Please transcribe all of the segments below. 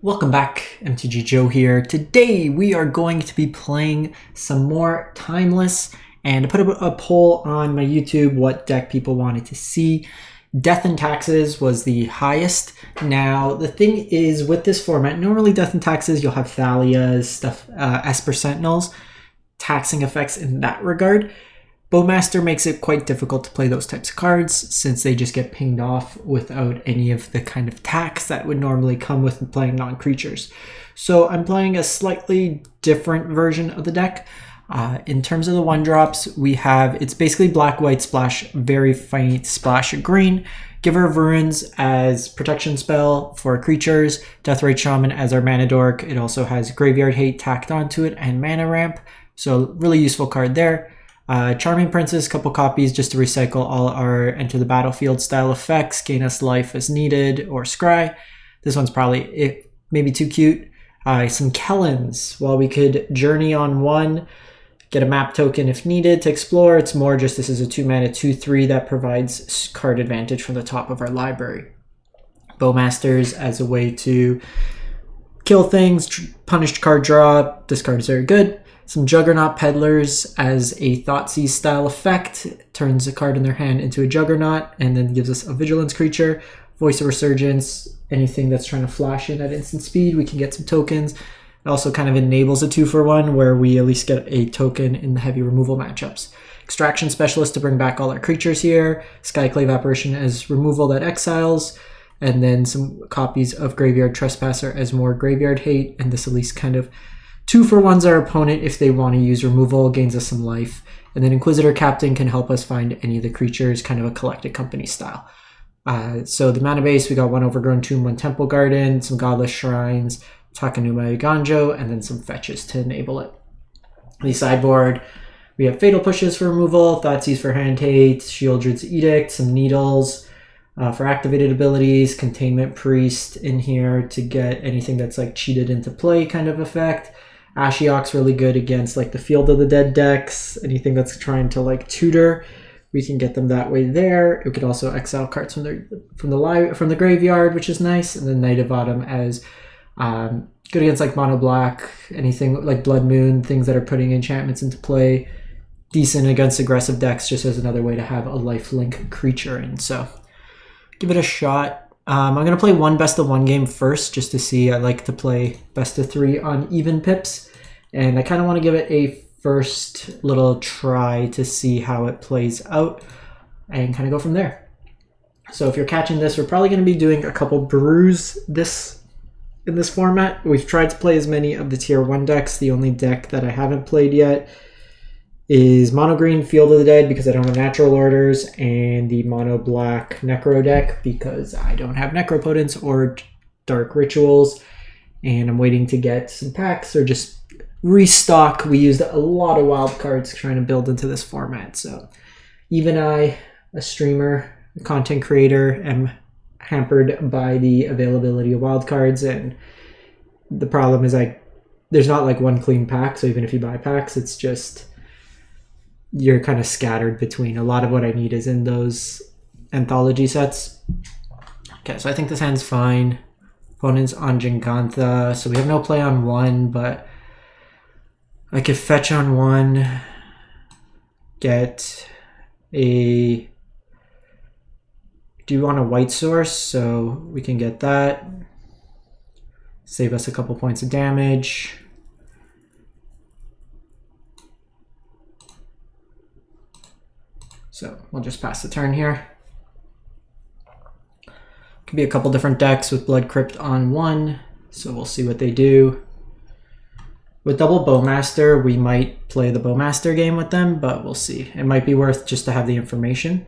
Welcome back, MTG Joe here. Today we are going to be playing some more Timeless, and I put a poll on my YouTube what deck people wanted to see. Death and Taxes was the highest. Now the thing is, with this format, normally Death and Taxes you'll have thalias, stuff, esper sentinels, taxing effects in that regard. Bowmaster makes it quite difficult to play those types of cards since they just get pinged off without any of the kind of tax that would normally come with playing non-creatures. So I'm playing a slightly different version of the deck. In terms of the 1-drops, we have, it's basically black-white splash, very faint splash of green. Giver of Ruins as protection spell for creatures. Deathrite Shaman as our mana dork. It also has Graveyard Hate tacked onto it and mana ramp. So really useful card there. Charming Princess, couple copies just to recycle all our enter the battlefield style effects, gain us life as needed, or scry. This one's probably maybe too cute. Some Kellens, while we could journey on one, get a map token if needed to explore. It's more just this is a 2-mana 2/3 that provides card advantage from the top of our library. Bowmasters as a way to kill things, punished card draw. This card is very good. Some Juggernaut Peddlers as a Thoughtseize style effect. It turns a card in their hand into a Juggernaut and then gives us a Vigilance creature. Voice of Resurgence, anything that's trying to flash in at instant speed, we can get some tokens. It also kind of enables a 2-for-1 where we at least get a token in the heavy removal matchups. Extraction Specialist to bring back all our creatures here. Skyclave Apparition as removal that exiles. And then some copies of Graveyard Trespasser as more Graveyard Hate, and this at least kind of 2-for-1s our opponent if they want to use removal, gains us some life. And then Inquisitor Captain can help us find any of the creatures, kind of a collected company style. So the mana base, we got 1 Overgrown Tomb, 1 Temple Garden, some Godless Shrines, Takanuma Ganjo, and then some fetches to enable it. The sideboard, we have Fatal Pushes for removal, Thoughtseize for hand hate, Shieldred's Edict, some Needles for activated abilities, Containment Priest in here to get anything that's like cheated into play kind of effect. Ashiok's really good against like the Field of the Dead decks, anything that's trying to like tutor, we can get them that way there. It could also exile cards from the graveyard, which is nice, and then Knight of Autumn as good against like mono black, anything like Blood Moon, things that are putting enchantments into play. Decent against aggressive decks, just as another way to have a lifelink creature in. So give it a shot. I'm going to play one best of 1 game first just to see. I like to play best of 3 on even pips, and I kind of want to give it a first little try to see how it plays out and kind of go from there. So if you're catching this, we're probably going to be doing a couple brews in this format. We've tried to play as many of the tier 1 decks. The only deck that I haven't played yet is mono green Field of the Dead because I don't have natural orders, and the mono black Necro deck because I don't have Necropotence or Dark Rituals, and I'm waiting to get some packs or just restock. We used a lot of wild cards trying to build into this format, so even I, a streamer, a content creator, am hampered by the availability of wild cards, and the problem is there's not like one clean pack, so even if you buy packs, it's just you're kind of scattered between. A lot of what I need is in those anthology sets. Okay, so I think this hand's fine. Opponent's on Jingantha, so we have no play on 1, but I could fetch on 1, get a... do want a white source, so we can get that. Save us a couple points of damage. So we'll just pass the turn here. Could be a couple different decks with Blood Crypt on 1, so we'll see what they do. With double Bowmaster, we might play the Bowmaster game with them, but we'll see. It might be worth just to have the information.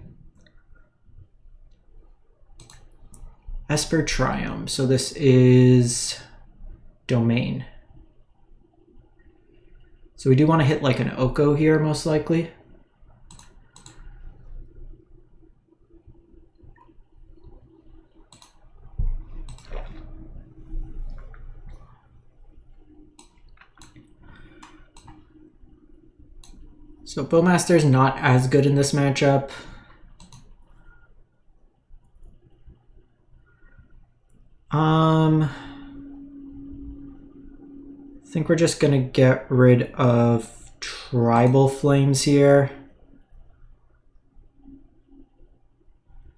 Esper Triumph, so this is Domain. So we do want to hit like an Oko here, most likely. So Bowmaster is not as good in this matchup. think we're just gonna get rid of tribal flames here.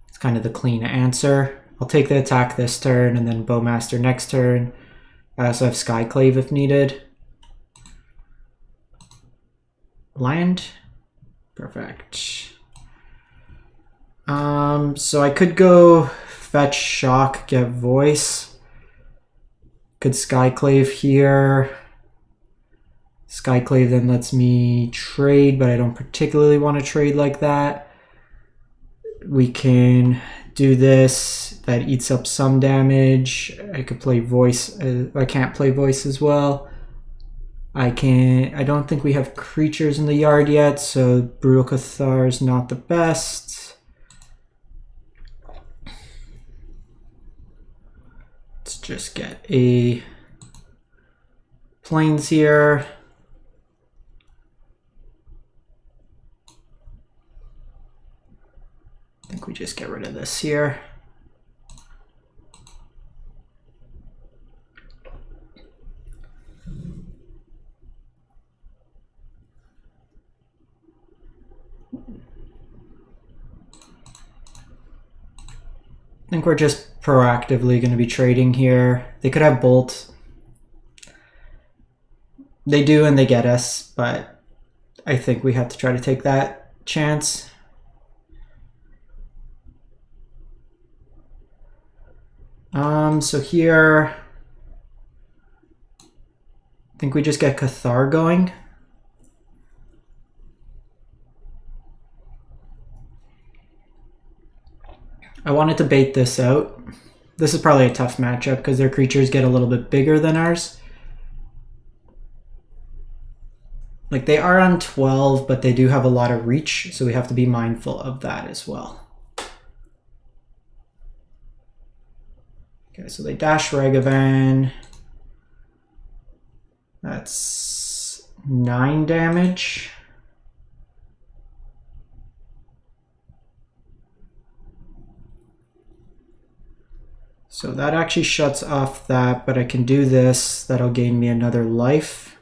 It's kind of the clean answer. I'll take the attack this turn and then bowmaster next turn. I also have skyclave if needed. Land. Perfect. So I could go fetch, shock, get voice. Could skyclave here. Skyclave then lets me trade, but I don't particularly want to trade like that. We can do this. That eats up some damage. I could play voice. I can't play voice as well. I don't think we have creatures in the yard yet, so Brutal Cathar is not the best. Let's just get a plains here. I think we just get rid of this here. I think we're just proactively going to be trading here. They could have Bolt. They do and they get us, but I think we have to try to take that chance. So here, I think we just get Cathar going. I wanted to bait this out. This is probably a tough matchup because their creatures get a little bit bigger than ours. Like they are on 12, but they do have a lot of reach, so we have to be mindful of that as well. Okay, so they dash Ragavan. That's 9 damage. So that actually shuts off that, but I can do this. That'll gain me another life.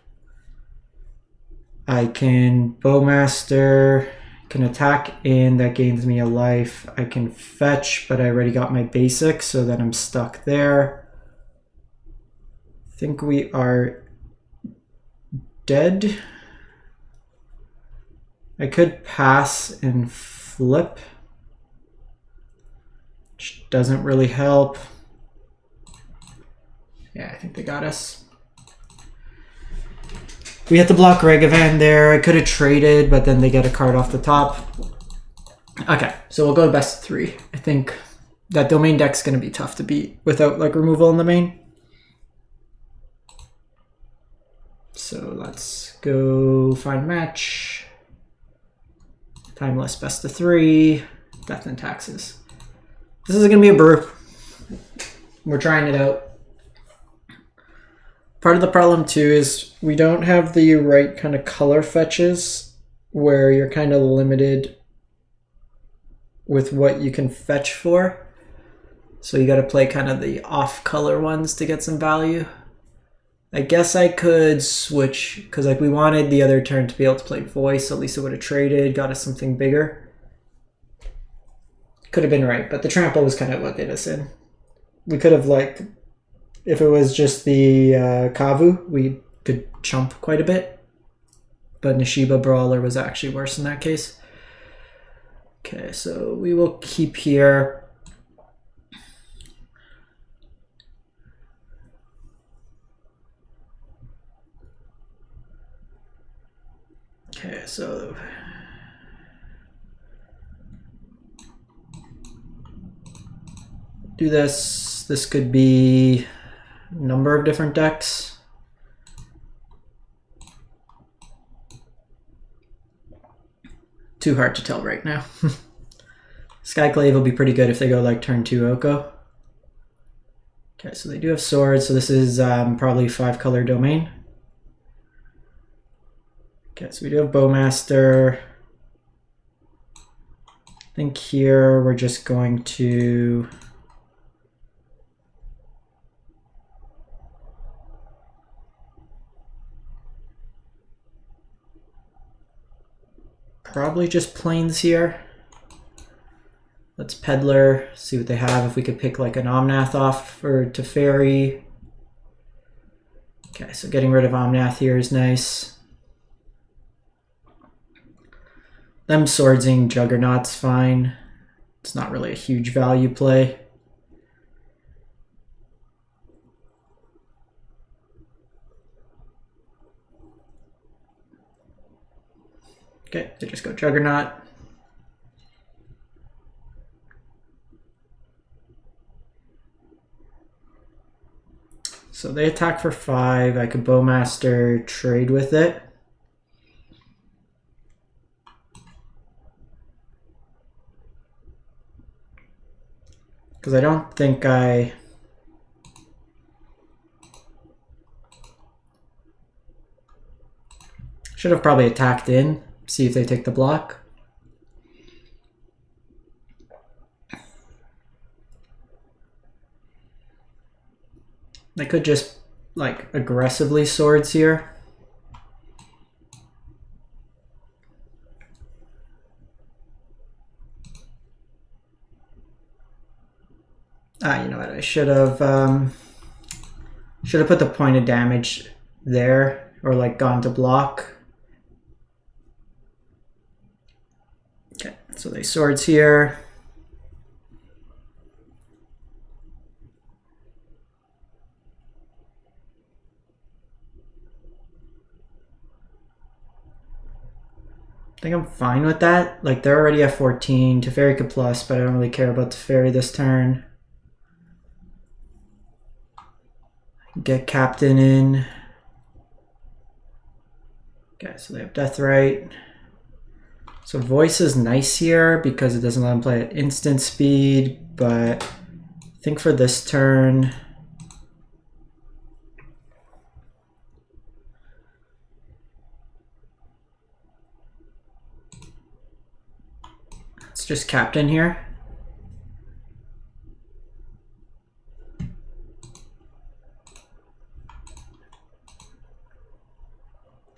I can bowmaster, can attack in, that gains me a life. I can fetch, but I already got my basic, so then I'm stuck there. I think we are dead. I could pass and flip, which doesn't really help. Yeah, I think they got us. We had to block Ragavan there. I could have traded, but then they get a card off the top. Okay, so we'll go to best of 3. I think that domain deck's going to be tough to beat without like removal in the main. So let's go find match. Timeless best of 3. Death and Taxes. This is going to be a brew. We're trying it out. Part of the problem too is we don't have the right kind of color fetches where you're kind of limited with what you can fetch for. So you got to play kind of the off color ones to get some value. I guess I could switch because like we wanted the other turn to be able to play voice. At least it would have traded, got us something bigger. Could have been right, but the trample was kind of what did us in. We could have like, if it was just the Kavu, we could chump quite a bit. But Nishiba Brawler was actually worse in that case. Okay, so we will keep here. Okay, so do this. This could be a number of different decks. Too hard to tell right now. Skyclave will be pretty good if they go like turn 2 Oko. Okay, so they do have swords, so this is probably 5-color domain. Okay, so we do have Bowmaster. I think here we're just going to probably just plains here. Let's peddler, see what they have. If we could pick like an Omnath off for Teferi. Okay, so getting rid of Omnath here is nice. Them swordsing Juggernaut's fine. It's not really a huge value play. Okay, they just go Juggernaut. So they attack for 5. I could bowmaster, trade with it. Because I don't think I... should have probably attacked in, see if they take the block. They could just like aggressively swords here. You know what? I should have put the point of damage there, or like gone to block. Okay, so they swords here. I think I'm fine with that. Like, they're already at 14. Teferi could plus, but I don't really care about Teferi this turn. Get captain in. Okay, so they have deathrite. So voice is nice here because it doesn't let them play at instant speed, but I think for this turn, it's just captain here.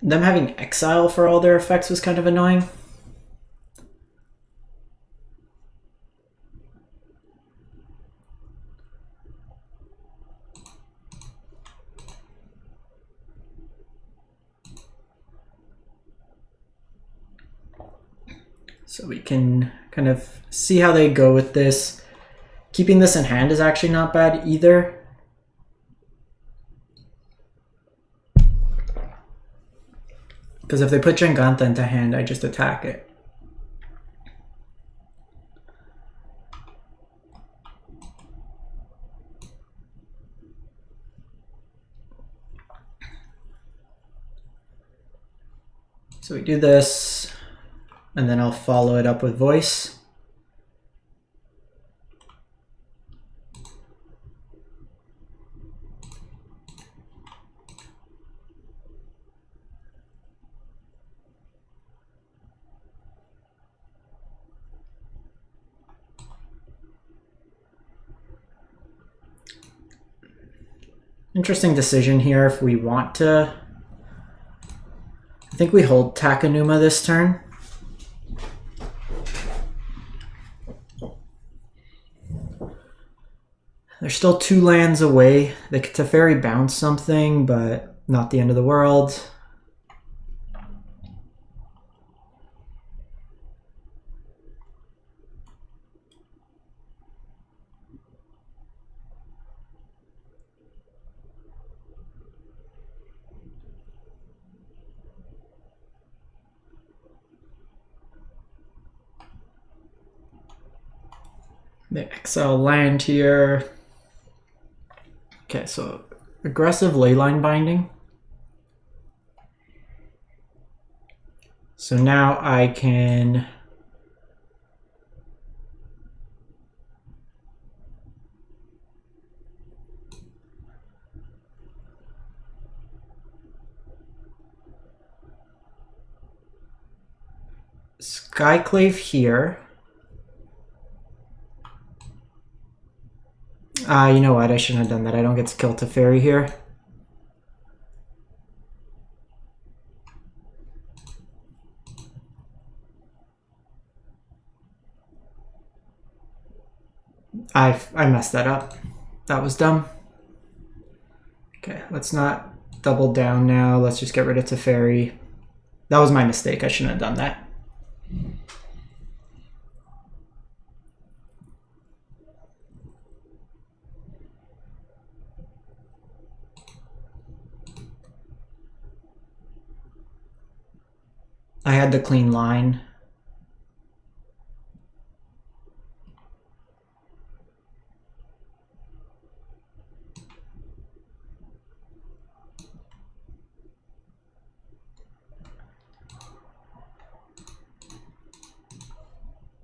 Them having exile for all their effects was kind of annoying. So we can kind of see how they go with this. Keeping this in hand is actually not bad either. Because if they put Jengantha into hand, I just attack it. So we do this, and then I'll follow it up with voice. Interesting decision here if we want to. I think we hold Takenuma this turn. They're still 2 lands away. They could Teferi bounce something, but not the end of the world. They exile land here. Okay, so aggressive leyline binding. So now I can Skyclave here. You know what? I shouldn't have done that. I don't get to kill Teferi here. I messed that up. That was dumb. Okay, let's not double down now. Let's just get rid of Teferi. That was my mistake. I shouldn't have done that. I had the clean line.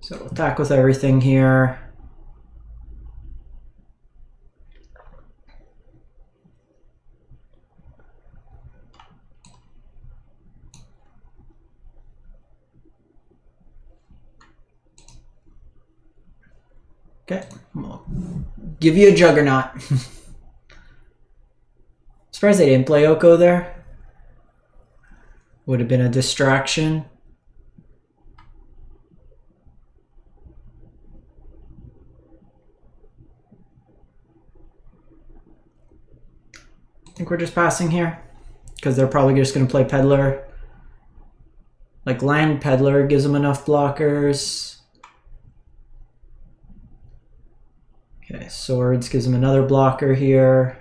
So attack with everything here. Okay, we'll give you a juggernaut. Surprised they didn't play Oko there. Would have been a distraction. I think we're just passing here because they're probably just going to play peddler. Like land peddler gives them enough blockers. Okay, swords gives them another blocker here.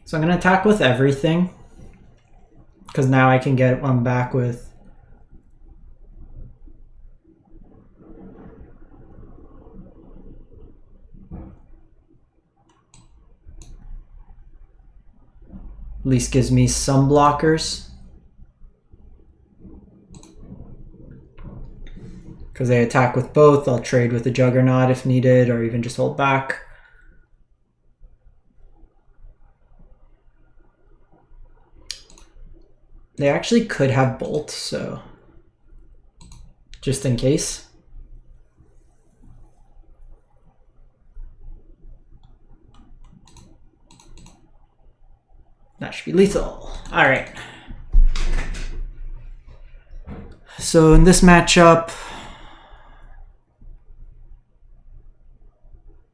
So I'm going to attack with everything because now I can get one back with at least gives me some blockers. Because they attack with both, I'll trade with the juggernaut if needed, or even just hold back. They actually could have bolt, so just in case. That should be lethal. All right. So in this matchup,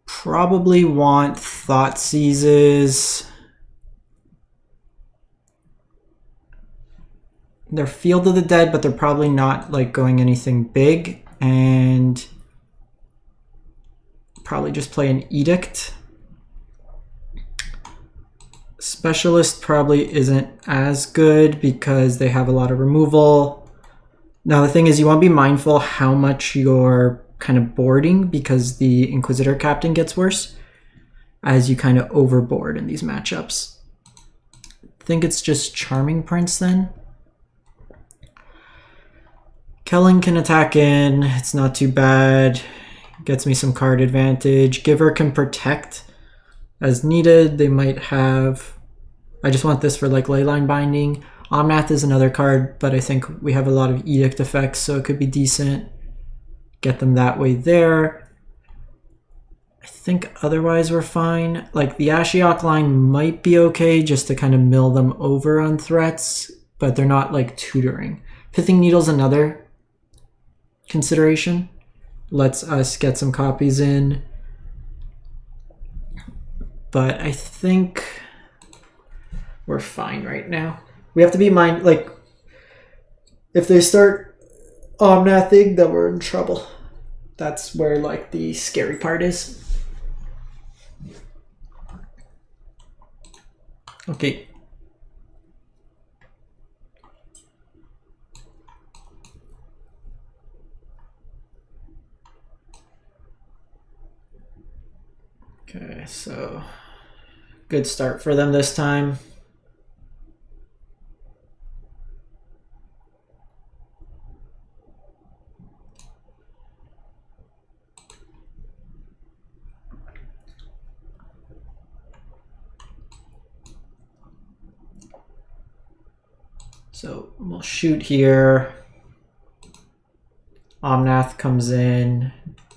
probably want Thought Seizes. They're Field of the Dead, but they're probably not like going anything big, and probably just play an Edict. Specialist probably isn't as good because they have a lot of removal. Now the thing is, you want to be mindful how much you're kind of boarding because the Inquisitor Captain gets worse as you kind of overboard in these matchups. I think it's just Charming Prince then. Kellen can attack in, it's not too bad. Gets me some card advantage. Giver can protect as needed. They might have, I just want this for like Leyline Binding. Omnath is another card, but I think we have a lot of Edict effects, so it could be decent. Get them that way there. I think otherwise we're fine. Like the Ashiok line might be okay just to kind of mill them over on threats, but they're not like tutoring. Pithing Needle's another consideration. Lets us get some copies in. But I think we're fine right now. We have to be like, if they start Omnathing, then we're in trouble. That's where like the scary part is. Okay. Okay, so good start for them this time. So we'll shoot here. Omnath comes in,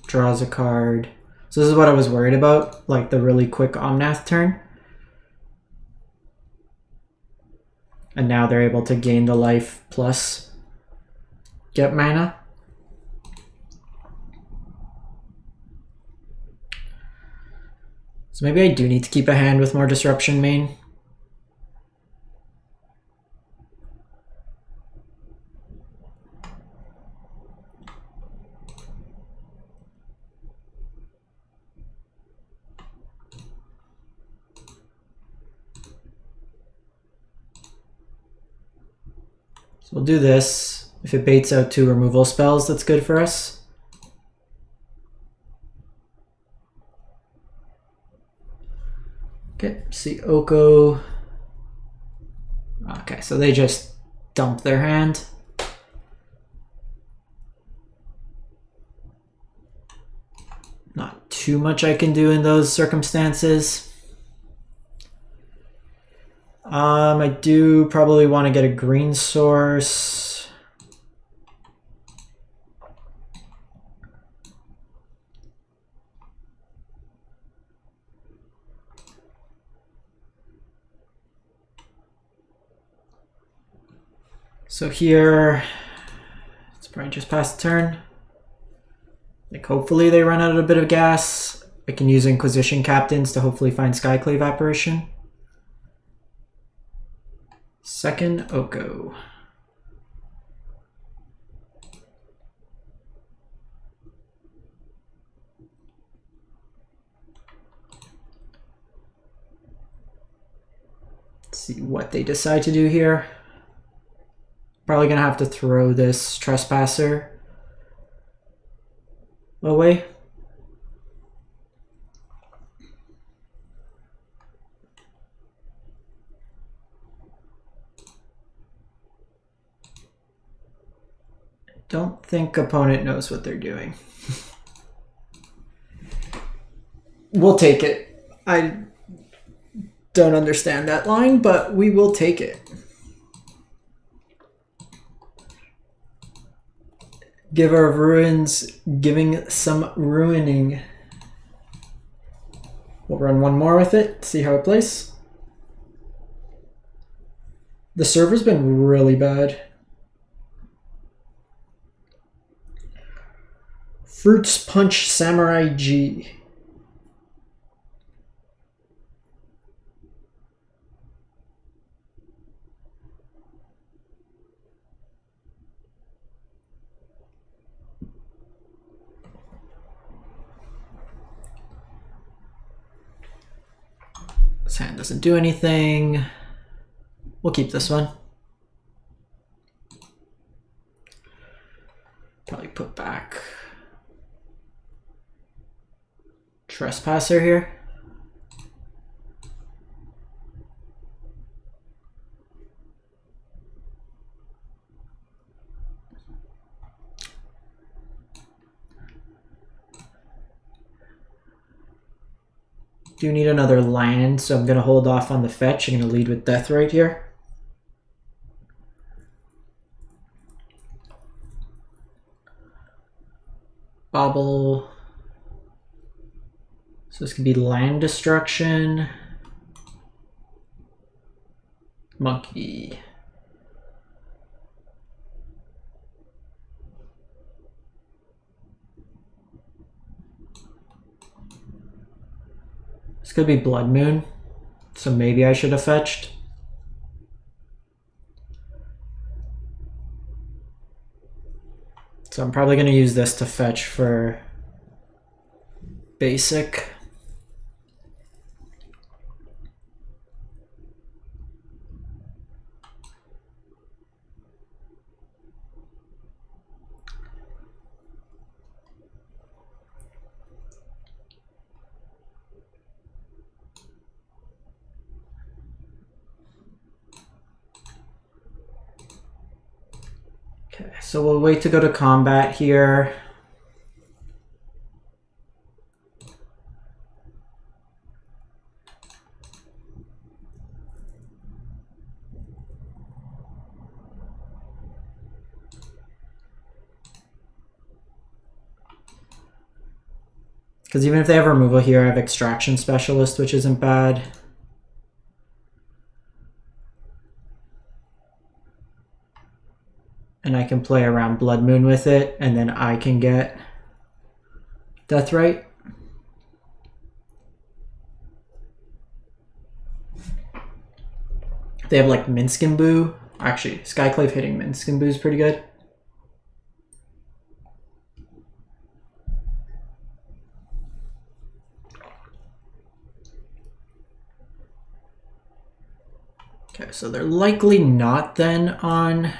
draws a card. So this is what I was worried about, like the really quick Omnath turn. And now they're able to gain the life plus get mana. So maybe I do need to keep a hand with more disruption main. So we'll do this. If it baits out 2 removal spells, that's good for us. Okay, see Oko. Okay, so they just dump their hand. Not too much I can do in those circumstances. I do probably want to get a green source. So here, it's probably just past the turn. Like hopefully they run out a bit of gas. I can use Inquisition Captains to hopefully find Skyclave Apparition. Second Oko. Let's see what they decide to do here. Probably gonna have to throw this Trespasser away. Don't think opponent knows what they're doing. We'll take it. I don't understand that line, but we will take it. Giver of Ruins, giving some ruining. We'll run one more with it, see how it plays. The server's been really bad. Fruits Punch Samurai G. This hand doesn't do anything. We'll keep this one. Probably put back Trespasser here. Do need another land, so I'm going to hold off on the fetch. I'm going to lead with deathrite here. Bobble. So this could be land destruction. Monkey. This could be Blood Moon, so maybe I should have fetched. So I'm probably going to use this to fetch for basic. Okay, so we'll wait to go to combat here. Because even if they have removal here, I have Extraction Specialist, which isn't bad. and I can play around Blood Moon with it, and then I can get deathrite. They have like Minskin Boo. Actually, Skyclave hitting Minskin Boo is pretty good. Okay, so they're likely not then on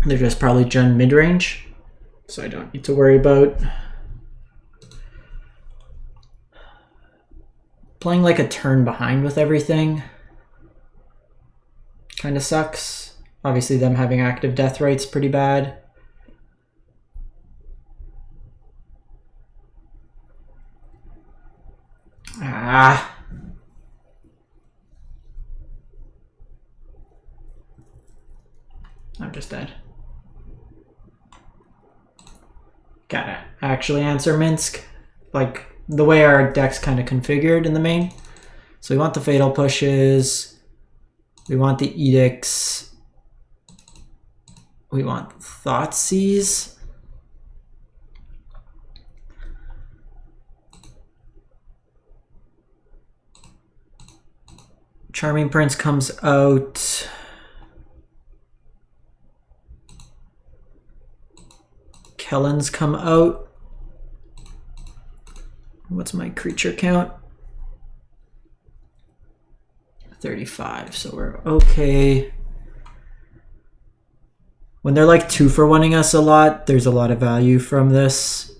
they're just probably Jund mid-range, so I don't need to worry about playing like a turn behind with everything. Kind of sucks. Obviously them having active deathrite's pretty bad. Ah. I'm just dead. Gotta actually answer Minsk. Like the way our deck's kind of configured in the main. So we want the Fatal Pushes. We want the Edicts. We want Thoughtseize. Charming Prince comes out. Kellen's come out. What's my creature count? 35, so we're okay. When they're like 2-for-1ing us a lot, there's a lot of value from this.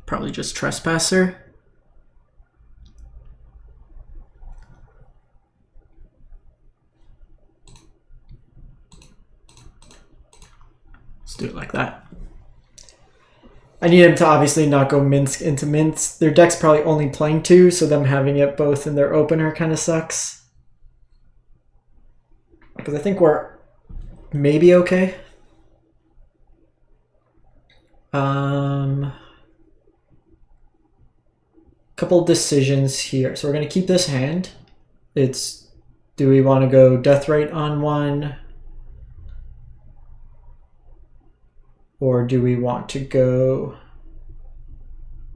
Probably just Trespasser. Let's do it like that. I need him to obviously not go Minsk into Minsk. Their deck's probably only playing 2, so them having it both in their opener kind of sucks. Because I think we're maybe okay. Couple decisions here. So we're going to keep this hand. It's, do we want to go deathrite on one? Or do we want to go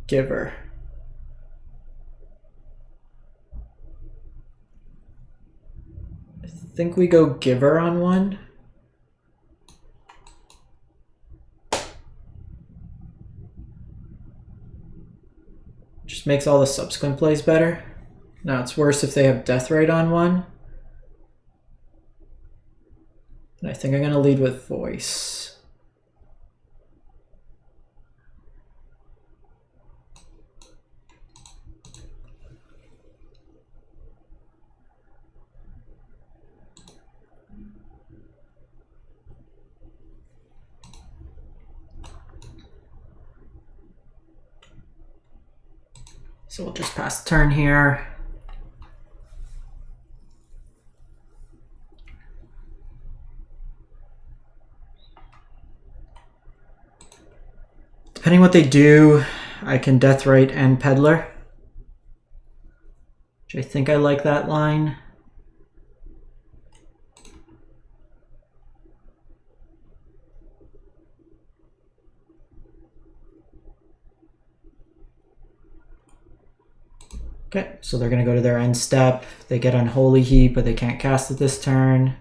Giver? I think we go Giver on one. Just makes all the subsequent plays better. Now it's worse if they have deathrite on one. And I think I'm going to lead with Voice. So we'll just pass the turn here. Depending what they do, I can deathrite and peddler. Which I think I like that line. Okay, so they're going to go to their end step. They get Unholy Heat, but they can't cast it this turn.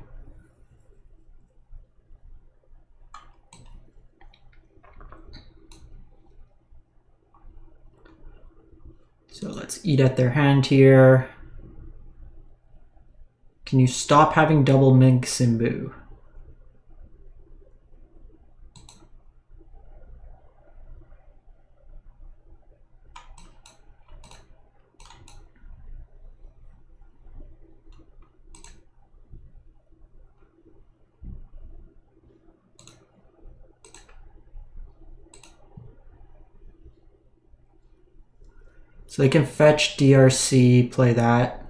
So let's eat at their hand here. Can you stop having double Minskin Boo? So they can fetch DRC, play that.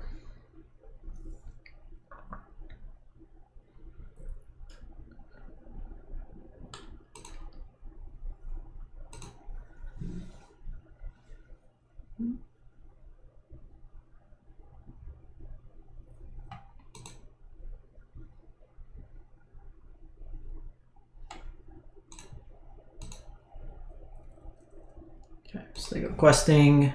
So they go questing.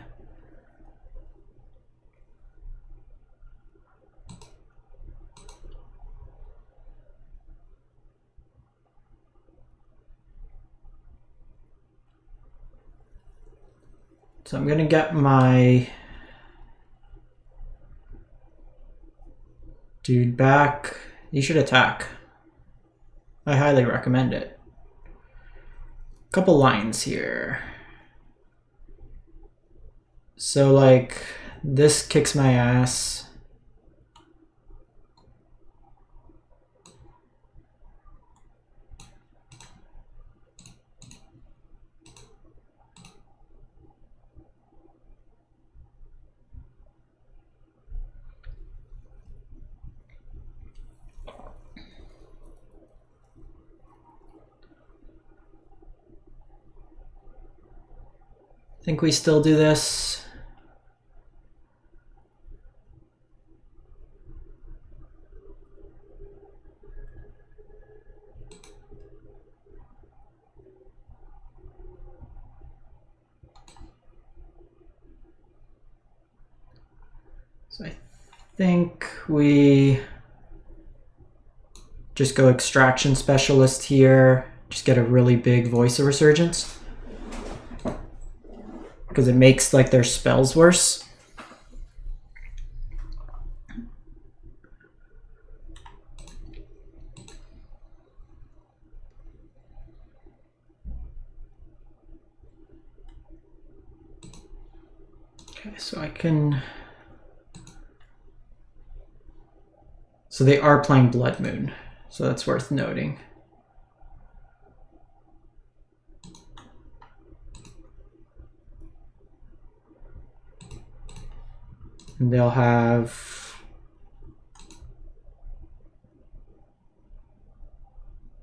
So I'm gonna get my dude back. You should attack. I highly recommend it. Couple lines here. So like this kicks my ass. I think we still do this. So I think we just go extraction specialist here. Just get a really big voice of resurgence, because it makes like their spells worse. Okay, so I can... So they are playing Blood Moon, so that's worth noting. And they'll have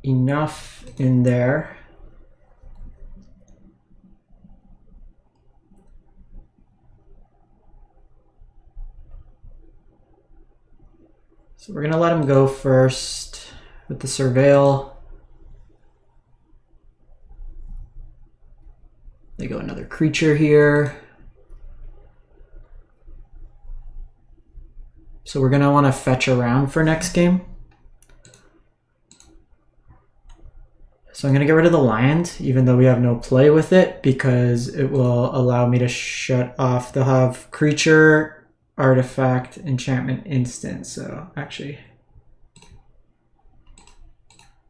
enough in there. So we're gonna let him go first with the surveil. They go another creature here. So we're gonna wanna fetch around for next game. So I'm gonna get rid of the land, even though we have no play with it, because it will allow me to shut off. They'll have creature, artifact, enchantment, instant. So actually,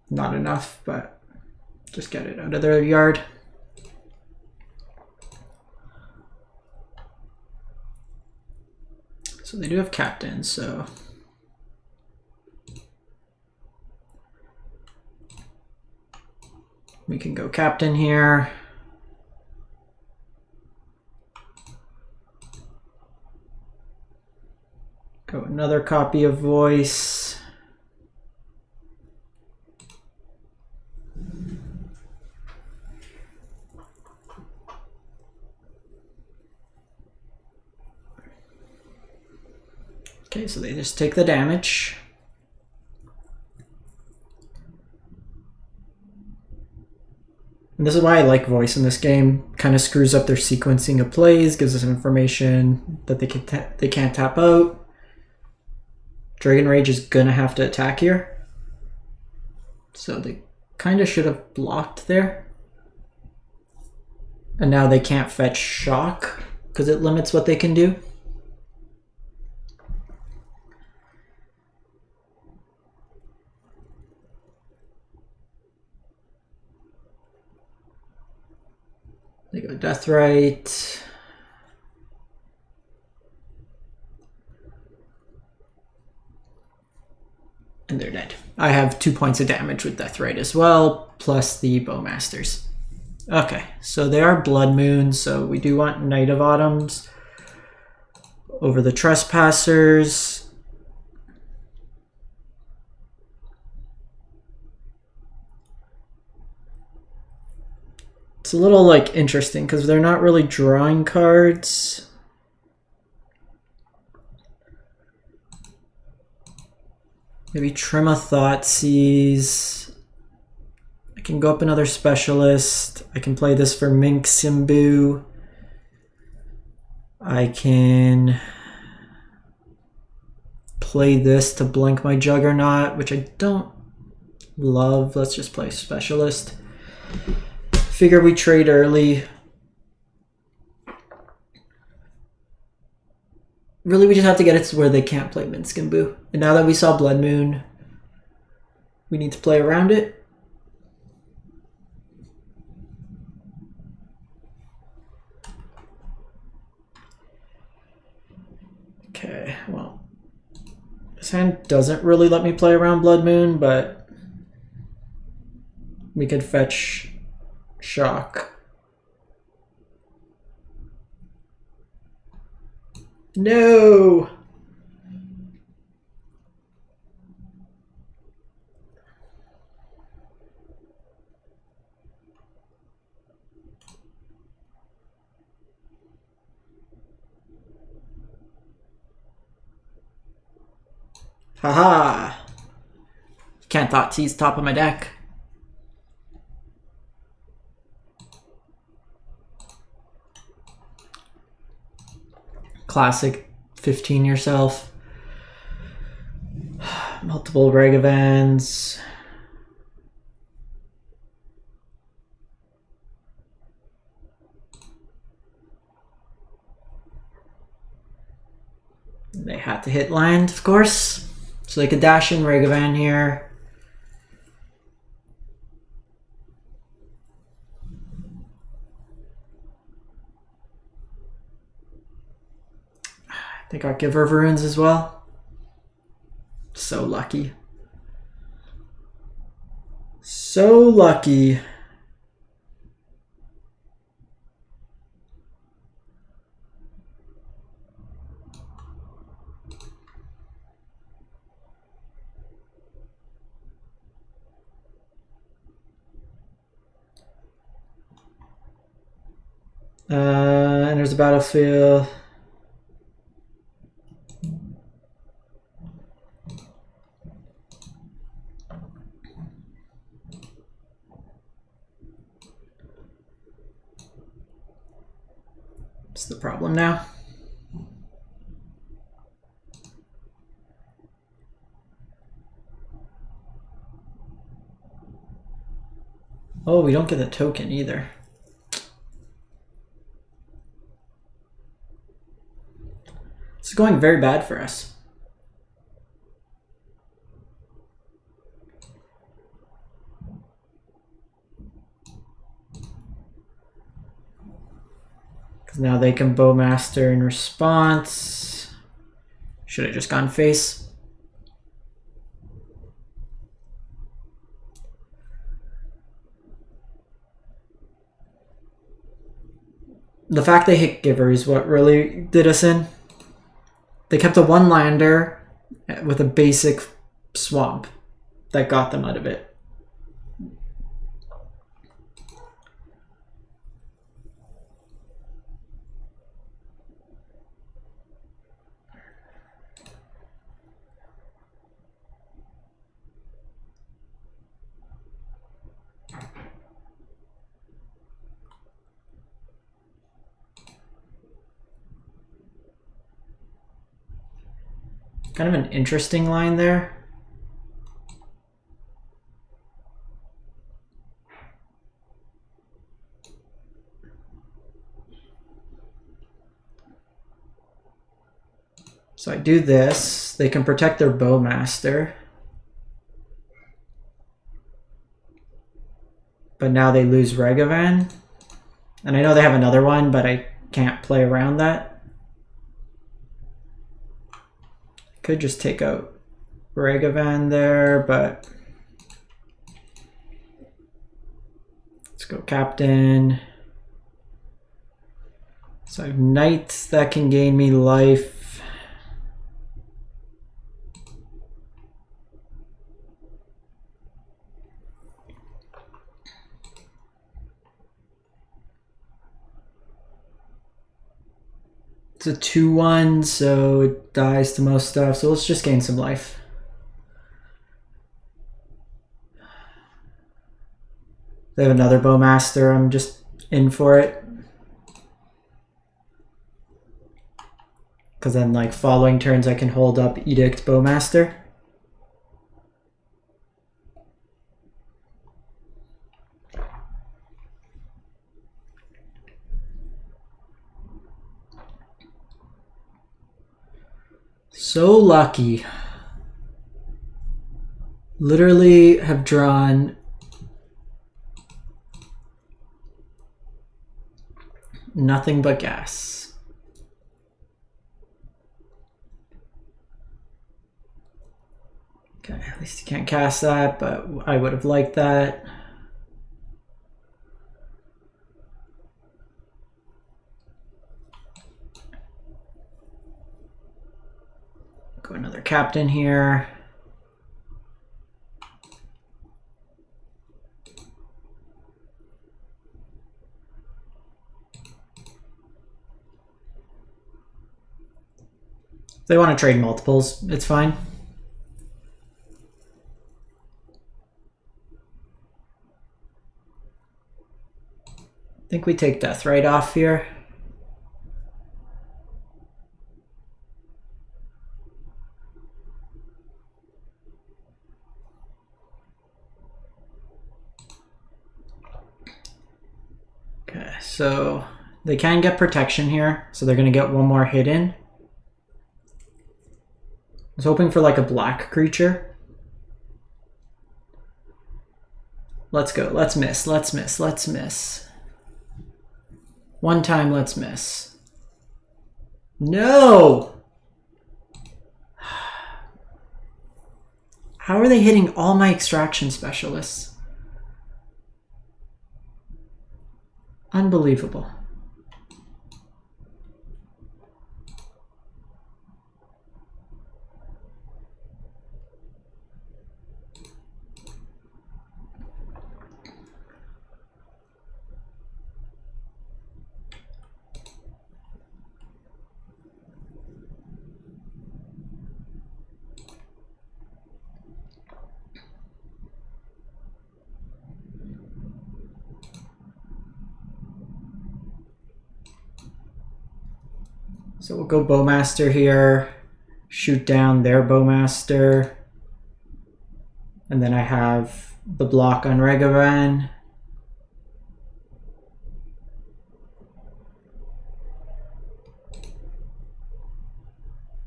not enough, but just get it out of their yard. So they do have captain, so we can go captain here. Go another copy of voice. Okay, so they just take the damage. And this is why I like voice in this game. Kind of screws up their sequencing of plays, gives us information that they can't tap out. Dragon Rage is gonna have to attack here. So they kind of should have blocked there. And now they can't fetch shock because it limits what they can do. They go deathrite. And they're dead. I have 2 points of damage with deathrite as well, plus the bowmasters. Okay, so they are blood moons, so we do want Knight of Autumns over the trespassers. It's a little like interesting because they're not really drawing cards. Maybe Trim a Thoughtseize. I can go up another specialist. I can play this for Mink Simbu. I can play this to blink my juggernaut, which I don't love. Let's just play specialist. Figure we trade early. Really, we just have to get it to where they can't play Minsk and Boo. And now that we saw Blood Moon, we need to play around it. Okay, well, this hand doesn't really let me play around Blood Moon, but we could fetch Shock. No! Haha! Can't thought T's top of my deck. Classic 15 yourself. Multiple Regavans. They had to hit land, of course. So they could dash in Regavan here. They got Giver of Runes as well. So lucky. So lucky. And there's a battlefield. What's the problem now? Oh, we don't get a token either. It's going very bad for us. Because now they can bowmaster in response. Should have just gone face. The fact they hit Giver is what really did us in. They kept a one-lander with a basic swamp that got them out of it. Kind of an interesting line there. So I do this. They can protect their bowmaster. But now they lose Regavan. And I know they have another one, but I can't play around that. Could just take out Regavan there, but let's go captain. So I have knights that can gain me life. It's a 2/1, so it dies to most stuff. So let's just gain some life. They have another bowmaster. I'm just in for it. Because then like following turns I can hold up Edict Bowmaster. So lucky. Literally have drawn nothing but gas. Okay, at least you can't cast that, but I would have liked that. Go another captain here. If they want to trade multiples, it's fine. I think we take deathrite off here. Okay, so they can get protection here, so they're going to get one more hit in. I was hoping for like a black creature. Let's go. Let's miss. Let's miss. Let's miss. One time, let's miss. No! How are they hitting all my extraction specialists? Unbelievable. So we'll go bowmaster here, shoot down their bowmaster, and then I have the block on Regavan.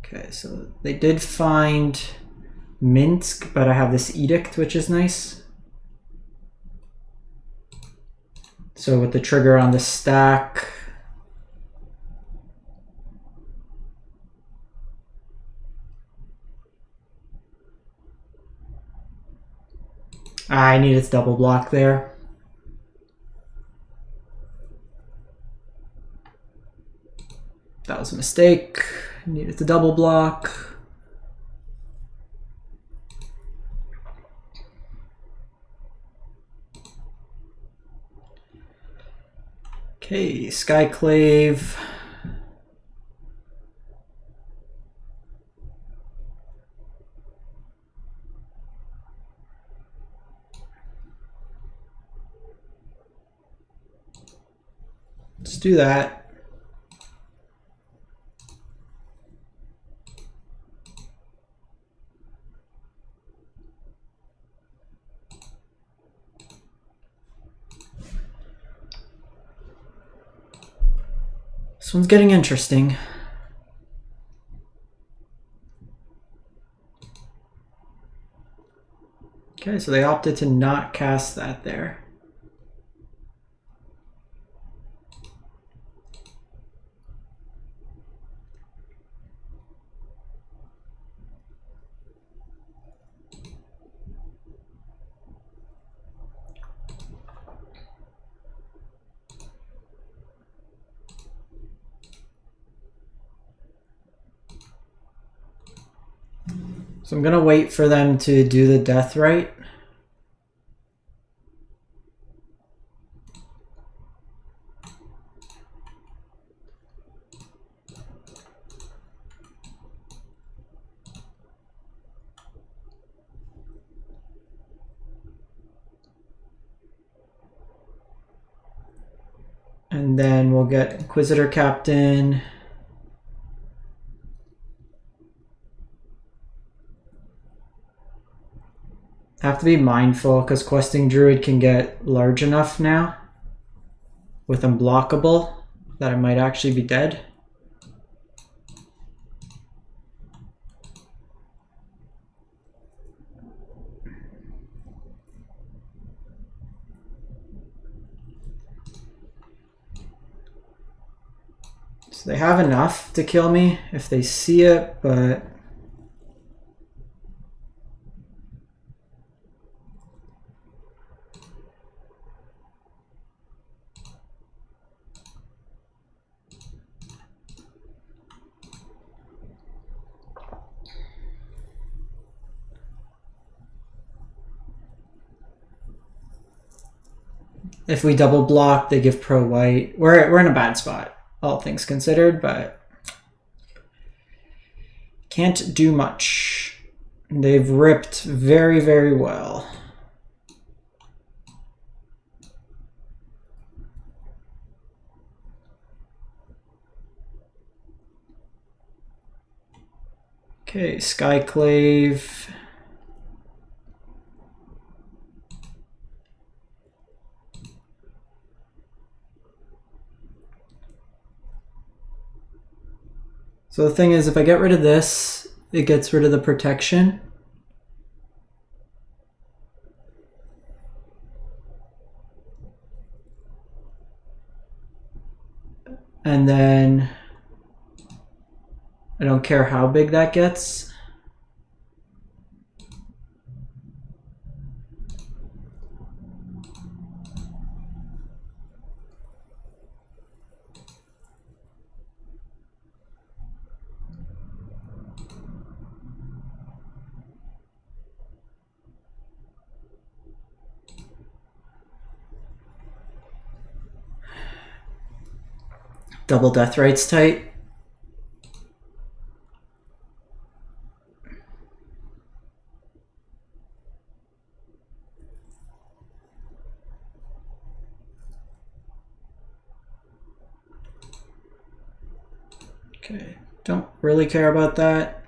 Okay, so they did find Minsk, but I have this edict, which is nice. So with the trigger on the stack, I needed to double block there. That was a mistake. Needed to double block. Okay, Skyclave. Let's do that. This one's getting interesting. Okay, so they opted to not cast that there. So I'm gonna wait for them to do the deathrite. And then we'll get Inquisitor Captain. Have to be mindful because questing druid can get large enough now with unblockable that I might actually be dead. So they have enough to kill me if they see it, but if we double block, they give pro white. We're in a bad spot, all things considered, but can't do much. They've ripped very, very well. Okay, Skyclave. So the thing is, if I get rid of this, it gets rid of the protection. And then I don't care how big that gets. Double deathrite's tight. Okay, don't really care about that.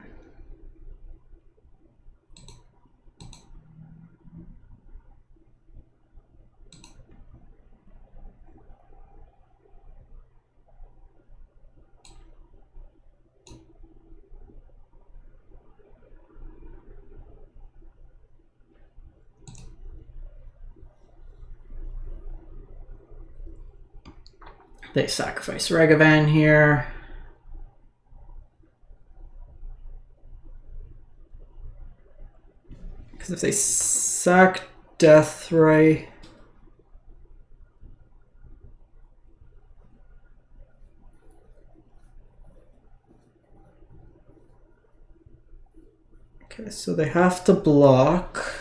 They sacrifice Regavan here. Because if they sack Deathrite, okay, so they have to block.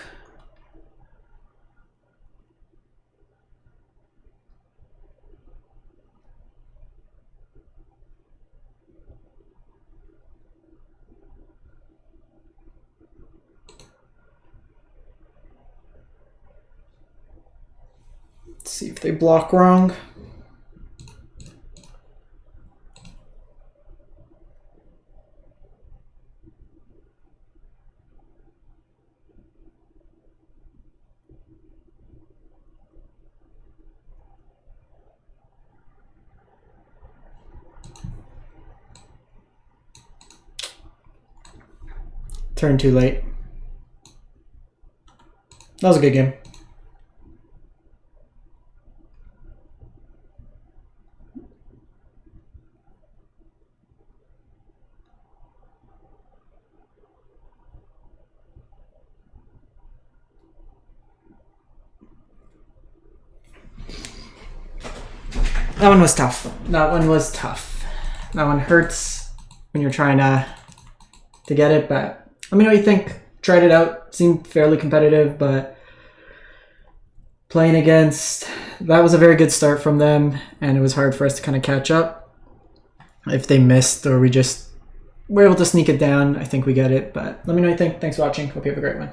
Let's see if they block wrong. Turn too late. That was a good game. That one was tough. That one was tough. That one hurts when you're trying to get it, but let me know what you think. Tried it out. Seemed fairly competitive, but playing against, that was a very good start from them, and it was hard for us to kind of catch up. If they missed or we just were able to sneak it down, I think we get it, but let me know what you think. Thanks for watching. Hope you have a great one.